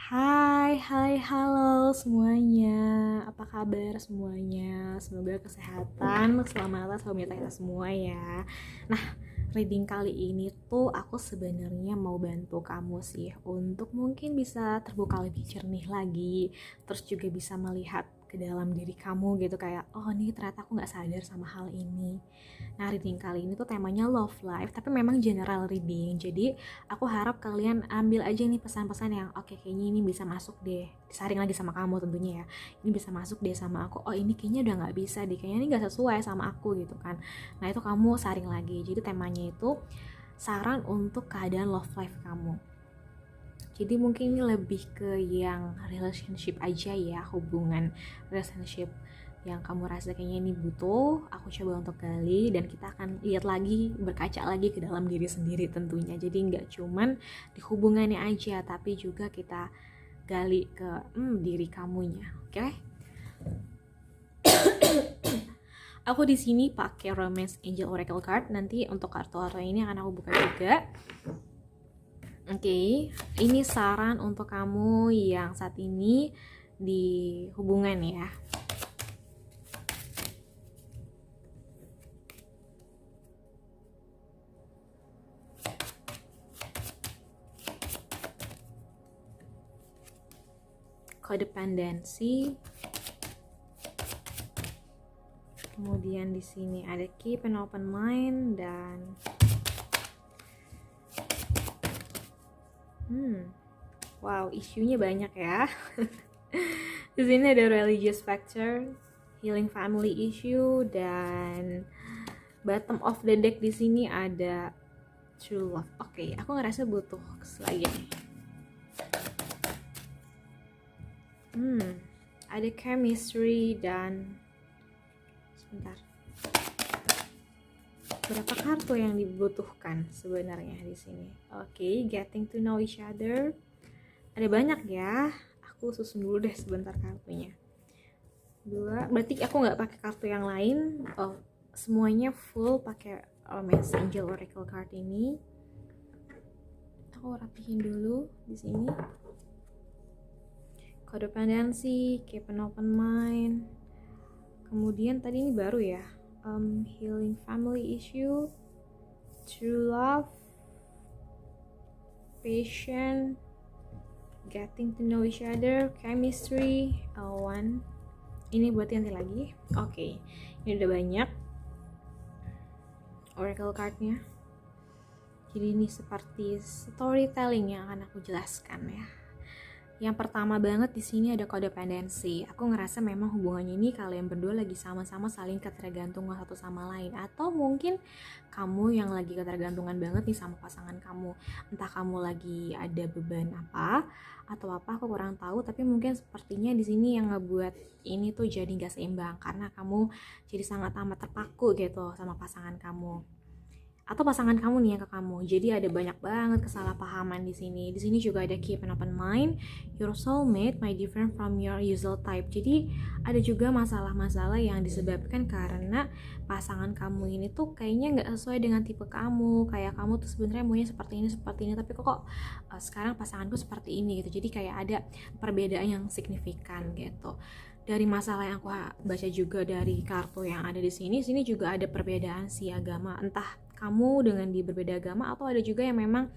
Halo semuanya. Apa kabar semuanya? Semoga kesehatan, keselamatan selalu menyertai kita semua ya. Nah, reading kali ini tuh aku sebenarnya mau bantu kamu sih untuk mungkin bisa terbuka lebih jernih lagi, terus juga bisa melihat ke dalam diri kamu gitu kayak, oh nih ternyata aku nggak sadar sama hal ini. Nah, reading kali ini tuh temanya love life, tapi memang general reading. Jadi, aku harap kalian ambil aja nih pesan-pesan yang oke, kayaknya ini bisa masuk deh. Disaring lagi sama kamu tentunya ya. Ini bisa masuk deh sama aku. Oh, ini kayaknya udah nggak bisa deh. Kayaknya ini nggak sesuai sama aku gitu kan. Nah, itu kamu saring lagi. Jadi, temanya itu saran untuk keadaan love life kamu. Jadi mungkin ini lebih ke yang relationship aja ya, hubungan relationship yang kamu rasa kayaknya ini butuh, aku coba untuk gali dan kita akan lihat lagi, berkaca lagi ke dalam diri sendiri tentunya. Jadi nggak cuman di hubungannya aja, tapi juga kita gali ke diri kamunya, oke? Aku di sini pakai Romance Angel Oracle Card. Nanti untuk kartu-kartu ini akan aku buka juga. Oke, ini saran untuk kamu yang saat ini di hubungan ya. Codependency. Kemudian di sini ada keep an open mind dan wow, isunya banyak ya. Di sini ada religious factor, healing family issue, dan bottom of the deck di sini ada true love. Oke, aku ngerasa butuh lagi nih. Ada chemistry dan sebentar. Berapa kartu yang dibutuhkan sebenarnya di sini? Oke, getting to know each other. Ada banyak ya. Aku susun dulu deh sebentar kartunya. 2, berarti aku nggak pakai kartu yang lain. Oh, semuanya full pakai Romance Angel Oracle card ini. Aku rapihin dulu di sini. Codependency, keep an open mind. Kemudian tadi ini baru ya. Healing family issue, true love, patient, getting to know each other, chemistry, one. Ini buat nanti lagi. Oke, ini udah banyak oracle cardnya. Jadi ini seperti storytelling yang akan aku jelaskan ya. Yang pertama banget di sini ada codependency. Aku ngerasa memang hubungannya ini kalian berdua lagi sama-sama saling ketergantungan satu sama lain. Atau mungkin kamu yang lagi ketergantungan banget nih sama pasangan kamu. Entah kamu lagi ada beban apa atau apa, aku kurang tahu. Tapi mungkin sepertinya di sini yang ngebuat ini tuh jadi gak seimbang karena kamu jadi sangat amat terpaku gitu sama pasangan kamu. Atau pasangan kamu nih ya ke kamu. Jadi ada banyak banget kesalahpahaman di sini. Di sini juga ada keep an open mind. Your soulmate might different from your usual type. Jadi ada juga masalah-masalah yang disebabkan karena pasangan kamu ini tuh kayaknya nggak sesuai dengan tipe kamu. Kayak kamu tuh sebenarnya maunya seperti ini, tapi kok sekarang pasanganku seperti ini gitu. Jadi kayak ada perbedaan yang signifikan gitu. Dari masalah yang aku baca juga dari kartu yang ada di sini juga ada perbedaan si agama, entah kamu dengan di berbeda agama atau ada juga yang memang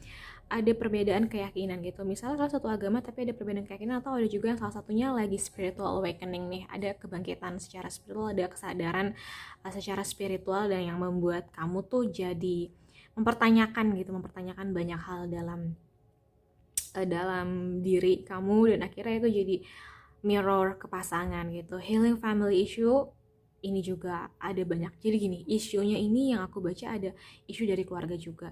ada perbedaan keyakinan gitu. Misalnya salah satu agama tapi ada perbedaan keyakinan, atau ada juga yang salah satunya lagi spiritual awakening nih, ada kebangkitan secara spiritual, ada kesadaran secara spiritual dan yang membuat kamu tuh jadi mempertanyakan banyak hal dalam diri kamu, dan akhirnya itu jadi mirror ke pasangan gitu. Healing family issue ini juga ada banyak. Jadi gini, isunya ini yang aku baca ada isu dari keluarga juga.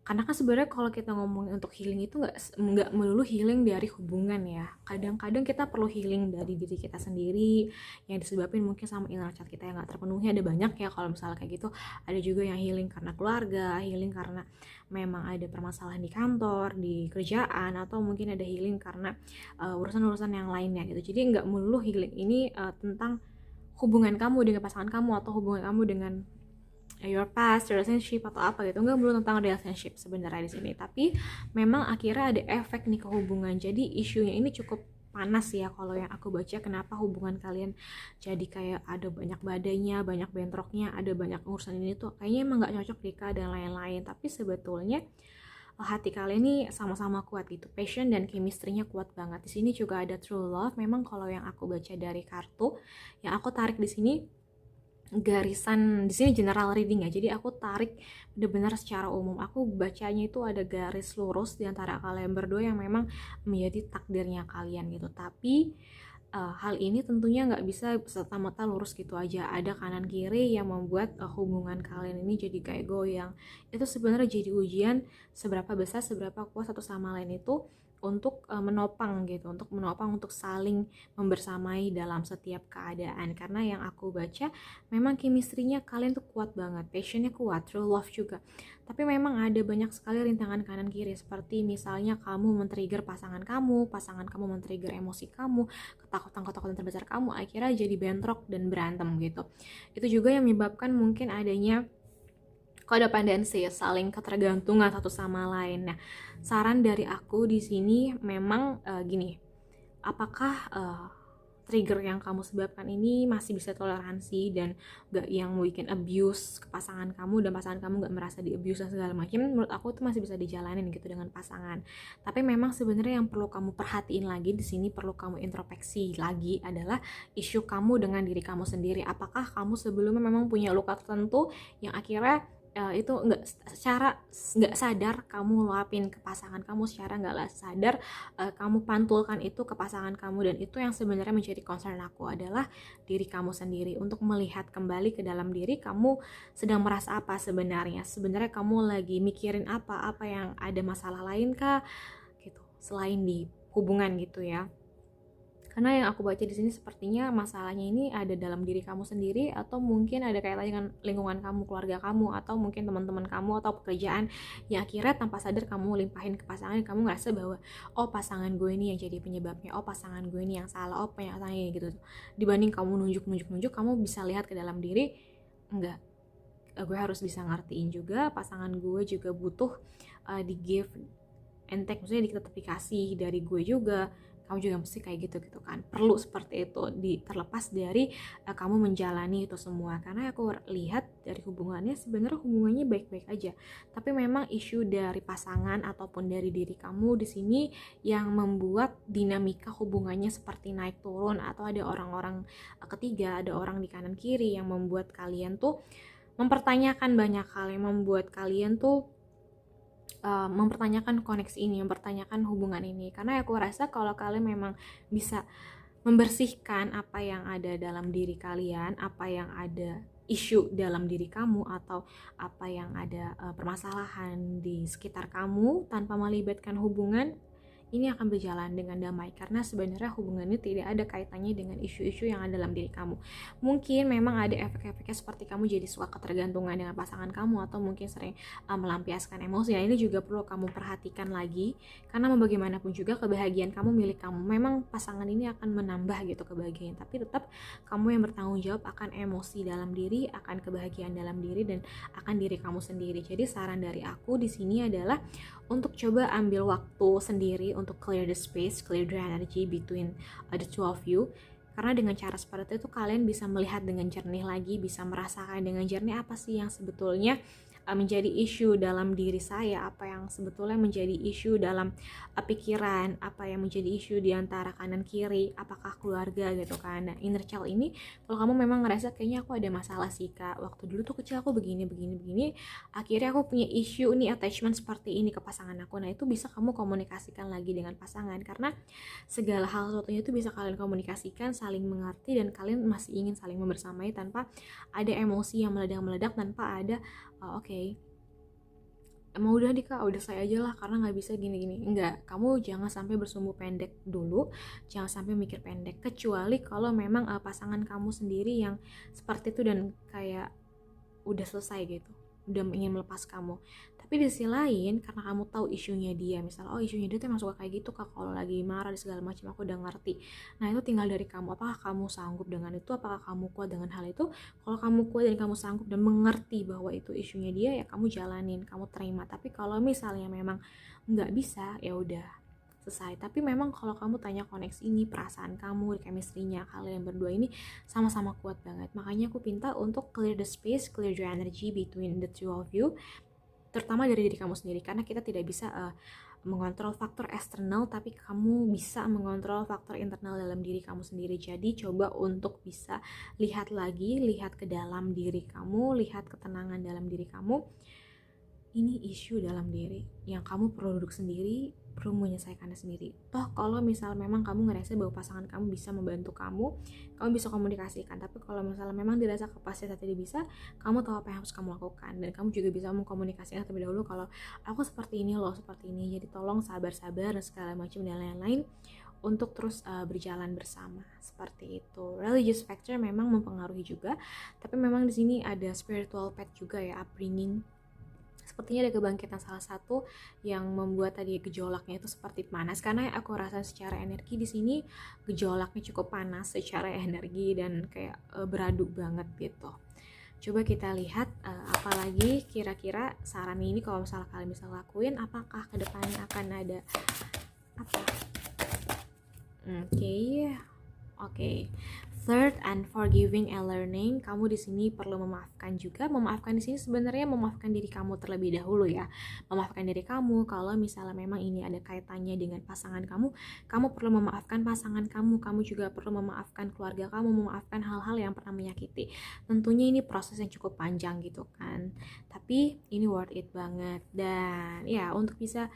Karena kan sebenarnya kalau kita ngomongin untuk healing itu nggak melulu healing dari hubungan ya. Kadang-kadang kita perlu healing dari diri kita sendiri yang disebabkan mungkin sama inner child kita yang nggak terpenuhi. Ada banyak ya kalau misalnya kayak gitu. Ada juga yang healing karena keluarga, healing karena memang ada permasalahan di kantor, di kerjaan, atau mungkin ada healing karena urusan-urusan yang lainnya gitu. Jadi nggak melulu healing ini tentang hubungan kamu dengan pasangan kamu atau hubungan kamu dengan your past relationship atau apa gitu, nggak melulu tentang relationship sebenarnya di sini, tapi memang akhirnya ada efek nih ke hubungan. Jadi isunya ini cukup panas ya kalau yang aku baca, kenapa hubungan kalian jadi kayak ada banyak badainya, banyak bentroknya, ada banyak urusan ini tuh kayaknya emang nggak cocok nikah dan lain-lain. Tapi sebetulnya hati kalian nih sama-sama kuat gitu, passion dan chemistry-nya kuat banget. Di sini juga ada true love. Memang kalau yang aku baca dari kartu, yang aku tarik di sini garisan, di sini general reading ya, jadi aku tarik benar-benar secara umum. Aku bacanya itu ada garis lurus di antara kalian berdua yang memang menjadi takdirnya kalian gitu. Tapi hal ini tentunya nggak bisa serta-merta lurus gitu aja, ada kanan kiri yang membuat hubungan kalian ini jadi kayak goyang. Itu sebenarnya jadi ujian seberapa besar, seberapa kuat satu sama lain itu untuk menopang gitu, untuk menopang, untuk saling membersamai dalam setiap keadaan. Karena yang aku baca memang chemistry-nya kalian tuh kuat banget, passionnya kuat, true love juga. Tapi memang ada banyak sekali rintangan kanan kiri, seperti misalnya kamu men-trigger pasangan kamu men-trigger emosi kamu, ketakutan-ketakutan terbesar kamu, akhirnya jadi bentrok dan berantem gitu. Itu juga yang menyebabkan mungkin adanya kodependensi, saling ketergantungan satu sama lain. Nah, saran dari aku di sini memang gini, apakah trigger yang kamu sebabkan ini masih bisa toleransi dan gak yang bikin abuse ke pasangan kamu, dan pasangan kamu gak merasa di abuse dan segala macam? Menurut aku itu masih bisa dijalanin gitu dengan pasangan. Tapi memang sebenarnya yang perlu kamu perhatiin lagi di sini, perlu kamu introspeksi lagi adalah isu kamu dengan diri kamu sendiri. Apakah kamu sebelumnya memang punya luka tertentu yang akhirnya itu secara nggak sadar kamu luapin ke pasangan kamu, secara nggak sadar kamu pantulkan itu ke pasangan kamu. Dan itu yang sebenarnya menjadi concern aku adalah diri kamu sendiri, untuk melihat kembali ke dalam diri kamu sedang merasa apa sebenarnya kamu lagi mikirin apa yang ada masalah lain kah gitu selain di hubungan gitu ya. Karena yang aku baca di sini sepertinya masalahnya ini ada dalam diri kamu sendiri, atau mungkin ada kaitannya dengan lingkungan kamu, keluarga kamu, atau mungkin teman-teman kamu atau pekerjaan yang akhirnya tanpa sadar kamu limpahin ke pasangan. Kamu ngerasa bahwa oh pasangan gue ini yang jadi penyebabnya, oh pasangan gue ini yang salah, oh pasangan ini gitu. Dibanding kamu nunjuk, kamu bisa lihat ke dalam diri, enggak, gue harus bisa ngertiin juga pasangan gue juga butuh di give and take, maksudnya dikasih dari gue juga. Kamu juga mesti kayak gitu kan, perlu seperti itu, terlepas dari kamu menjalani itu semua. Karena aku lihat dari hubungannya, sebenarnya hubungannya baik-baik aja, tapi memang isu dari pasangan ataupun dari diri kamu di sini yang membuat dinamika hubungannya seperti naik turun, atau ada orang-orang ketiga, ada orang di kanan kiri yang membuat kalian tuh mempertanyakan banyak hal, yang membuat kalian tuh mempertanyakan koneksi ini, mempertanyakan hubungan ini. Karena aku rasa kalau kalian memang bisa membersihkan apa yang ada dalam diri kalian, apa yang ada isu dalam diri kamu, atau apa yang ada permasalahan di sekitar kamu tanpa melibatkan hubungan, ini akan berjalan dengan damai. Karena sebenarnya hubungan ini tidak ada kaitannya dengan isu-isu yang ada dalam diri kamu. Mungkin memang ada efek-efeknya seperti kamu jadi suka ketergantungan dengan pasangan kamu, atau mungkin sering melampiaskan emosi. Nah, ini juga perlu kamu perhatikan lagi, karena mau bagaimanapun juga kebahagiaan kamu milik kamu. Memang pasangan ini akan menambah gitu kebahagiaan, tapi tetap kamu yang bertanggung jawab akan emosi dalam diri, akan kebahagiaan dalam diri, dan akan diri kamu sendiri. Jadi saran dari aku di sini adalah untuk coba ambil waktu sendiri untuk clear the space, clear the energy between the two of you. Karena dengan cara seperti itu kalian bisa melihat dengan jernih lagi, bisa merasakan dengan jernih apa sih yang sebetulnya menjadi isu dalam diri saya, apa yang sebetulnya menjadi isu dalam pikiran, apa yang menjadi isu di antara kanan kiri, apakah keluarga gitu kan. Nah, inner child ini kalau kamu memang ngerasa kayaknya aku ada masalah sih kak, waktu dulu tuh kecil aku begini, akhirnya aku punya isu nih, attachment seperti ini ke pasangan aku. Nah, itu bisa kamu komunikasikan lagi dengan pasangan, karena segala hal sesuatunya itu bisa kalian komunikasikan, saling mengerti, dan kalian masih ingin saling membersamai tanpa ada emosi yang meledak-meledak, tanpa ada oke, emang udah nih kak, udah saya aja lah karena nggak bisa gini-gini. Enggak, kamu jangan sampai bersumbu pendek dulu, jangan sampai mikir pendek, kecuali kalau memang pasangan kamu sendiri yang seperti itu dan kayak udah selesai gitu. udah ingin melepas kamu. Tapi di sisi lain, karena kamu tahu isunya dia, misalnya isunya dia tuh emang suka kayak gitu Kak, kalau lagi marah dan segala macam, aku udah ngerti. Nah itu tinggal dari kamu, apakah kamu sanggup dengan itu, apakah kamu kuat dengan hal itu. Kalau kamu kuat dan kamu sanggup dan mengerti bahwa itu isunya dia, ya kamu jalanin, kamu terima. Tapi kalau misalnya memang nggak bisa, ya udah selesai. Tapi memang kalau kamu tanya koneksi ini, perasaan kamu, chemistry-nya kalian berdua ini sama-sama kuat banget. Makanya aku minta untuk clear the space, clear the energy between the two of you, terutama dari diri kamu sendiri, karena kita tidak bisa mengontrol faktor eksternal, tapi kamu bisa mengontrol faktor internal dalam diri kamu sendiri. Jadi coba untuk bisa lihat lagi, lihat ke dalam diri kamu, lihat ketenangan dalam diri kamu. Ini isu dalam diri yang kamu perlu duduk sendiri, perlu menyelesaikannya sendiri. Toh kalau misal memang kamu ngerasa bahwa pasangan kamu bisa membantu kamu bisa komunikasikan. Tapi kalau misalnya memang dirasa kapasitas tidak bisa, kamu tahu apa yang harus kamu lakukan, dan kamu juga bisa mengkomunikasikan terlebih dahulu kalau aku seperti ini loh, seperti ini. Jadi tolong sabar-sabar dan segala macam dan lain-lain untuk terus berjalan bersama, seperti itu. Religious factor memang mempengaruhi juga, tapi memang di sini ada spiritual path juga ya, upbringing. Sepertinya ada kebangkitan salah satu yang membuat tadi gejolaknya itu seperti panas, karena aku rasa secara energi di sini gejolaknya cukup panas secara energi dan kayak beradu banget gitu. Coba kita lihat apalagi kira-kira saran ini kalau misalnya kalian bisa lakuin, apakah kedepannya akan ada apa? Oke. Third, and forgiving and learning. Kamu di sini perlu memaafkan juga. Memaafkan di sini sebenarnya memaafkan diri kamu terlebih dahulu ya. Memaafkan diri kamu kalau misalnya memang ini ada kaitannya dengan pasangan kamu perlu memaafkan pasangan kamu. Kamu juga perlu memaafkan keluarga kamu, memaafkan hal-hal yang pernah menyakiti. Tentunya ini proses yang cukup panjang gitu kan. Tapi ini worth it banget. Dan ya, untuk bisa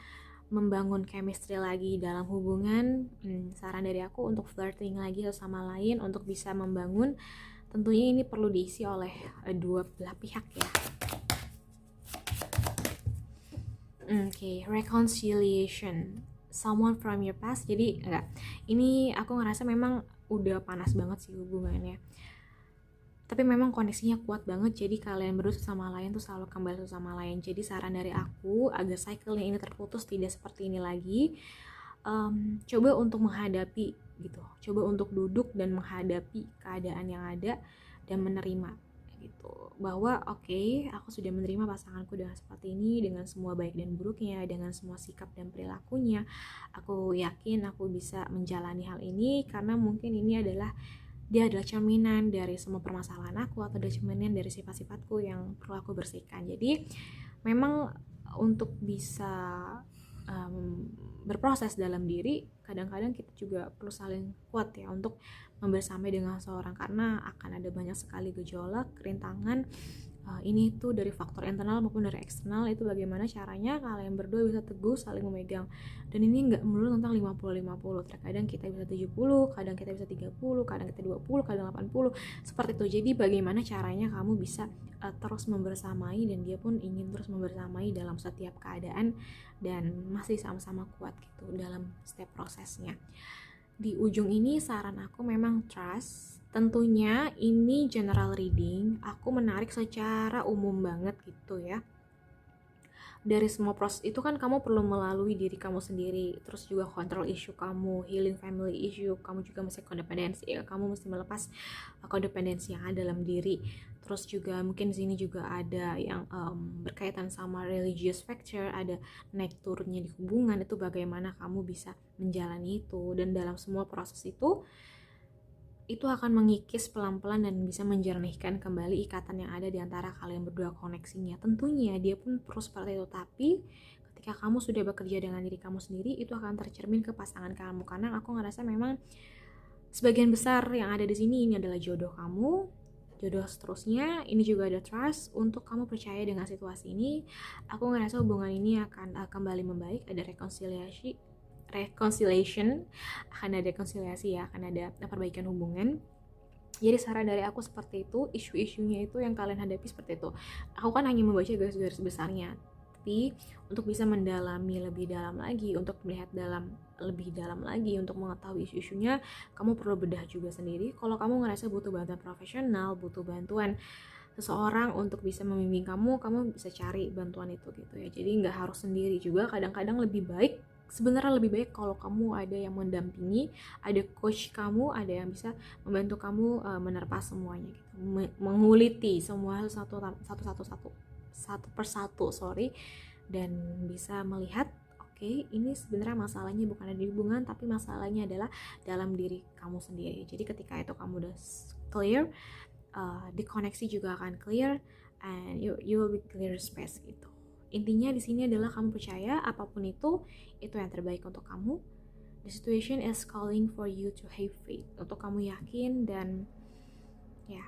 membangun chemistry lagi dalam hubungan, saran dari aku untuk flirting lagi sama lain, untuk bisa membangun, tentunya ini perlu diisi oleh dua belah pihak ya. Reconciliation someone from your past. Jadi ini aku ngerasa memang udah panas banget sih hubungannya, tapi memang kondisinya kuat banget, jadi kalian berdua sama lain tuh selalu kembali sama lain. Jadi saran dari aku agar cycle-nya ini terputus, tidak seperti ini lagi, coba untuk menghadapi gitu, coba untuk duduk dan menghadapi keadaan yang ada dan menerima gitu, bahwa oke, aku sudah menerima pasanganku dengan seperti ini, dengan semua baik dan buruknya, dengan semua sikap dan perilakunya. Aku yakin aku bisa menjalani hal ini karena mungkin ini adalah dia adalah cerminan dari semua permasalahan aku, atau ada cerminan dari sifat-sifatku yang perlu aku bersihkan. Jadi memang untuk bisa berproses dalam diri, kadang-kadang kita juga perlu saling kuat ya untuk membersamai dengan seorang, karena akan ada banyak sekali gejolak, rintangan. Ini tuh dari faktor internal maupun dari eksternal. Itu bagaimana caranya kalian berdua bisa teguh saling memegang. Dan ini nggak melulu tentang 50-50, terkadang kita bisa 70, kadang kita bisa 30, kadang kita 20, kadang 80, seperti itu. Jadi bagaimana caranya kamu bisa terus membersamai, dan dia pun ingin terus membersamai dalam setiap keadaan, dan masih sama-sama kuat gitu dalam setiap prosesnya. Di ujung ini saran aku memang trust. Tentunya ini general reading, aku menarik secara umum banget gitu ya. Dari semua proses itu kan kamu perlu melalui diri kamu sendiri, terus juga kontrol isu kamu, healing family issue, kamu juga mesti kodependensi ya, kamu mesti melepas kodependensi yang ada dalam diri. Terus juga mungkin di sini juga ada yang berkaitan sama religious factor, ada naik turunnya di hubungan, itu bagaimana kamu bisa menjalani itu. Dan dalam semua proses itu akan mengikis pelan-pelan dan bisa menjernihkan kembali ikatan yang ada di antara kalian berdua, koneksinya. Tentunya dia pun perlu seperti itu, tapi ketika kamu sudah bekerja dengan diri kamu sendiri, itu akan tercermin ke pasangan kamu. Karena aku ngerasa memang sebagian besar yang ada di sini ini adalah jodoh kamu, jodoh seterusnya. Ini juga ada trust untuk kamu percaya dengan situasi ini. Aku ngerasa hubungan ini akan kembali membaik, ada reconciliation, akan ada rekonsiliasi ya, akan ada perbaikan hubungan. Jadi saran dari aku seperti itu, isu-isunya itu yang kalian hadapi seperti itu. Aku kan hanya membaca garis-garis besarnya, tapi untuk bisa mendalami lebih dalam lagi, untuk melihat lebih dalam lagi, untuk mengetahui isu-isunya, kamu perlu bedah juga sendiri. Kalau kamu ngerasa butuh bantuan profesional, butuh bantuan seseorang untuk bisa membimbing kamu, kamu bisa cari bantuan itu gitu ya. Jadi nggak harus sendiri juga, kadang-kadang lebih baik, sebenarnya lebih baik kalau kamu ada yang mendampingi, ada coach kamu, ada yang bisa membantu kamu menerpa semuanya gitu, menguliti semua satu persatu, dan bisa melihat oke, ini sebenarnya masalahnya bukan ada di hubungan, tapi masalahnya adalah dalam diri kamu sendiri. Jadi ketika itu kamu udah clear, di koneksi juga akan clear, and you will be clear space gitu. Intinya di sini adalah kamu percaya apapun itu yang terbaik untuk kamu. The situation is calling for you to have faith, untuk kamu yakin, dan ya,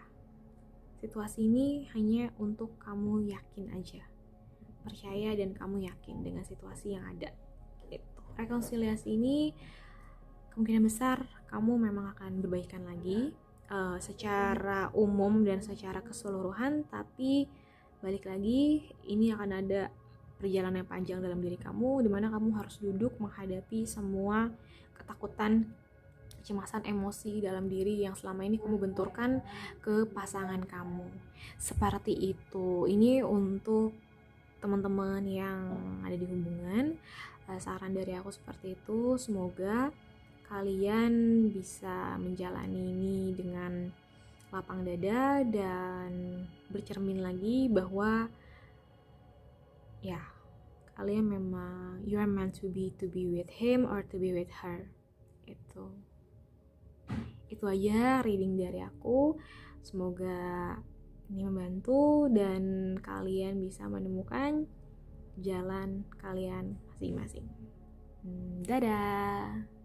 situasi ini hanya untuk kamu yakin aja, percaya dan kamu yakin dengan situasi yang ada gitu. Rekonsiliasi ini kemungkinan besar kamu memang akan berbaikan lagi secara umum dan secara keseluruhan, tapi balik lagi ini akan ada perjalanan yang panjang dalam diri kamu, dimana kamu harus duduk menghadapi semua ketakutan, kecemasan, emosi dalam diri yang selama ini kamu benturkan ke pasangan kamu. Seperti itu. Ini untuk teman-teman yang ada di hubungan, saran dari aku seperti itu. Semoga kalian bisa menjalani ini dengan lapang dada dan bercermin lagi bahwa ya, kalian memang you are meant to be with him or to be with her. Itu aja reading dari aku. Semoga ini membantu dan kalian bisa menemukan jalan kalian masing-masing. Dadah.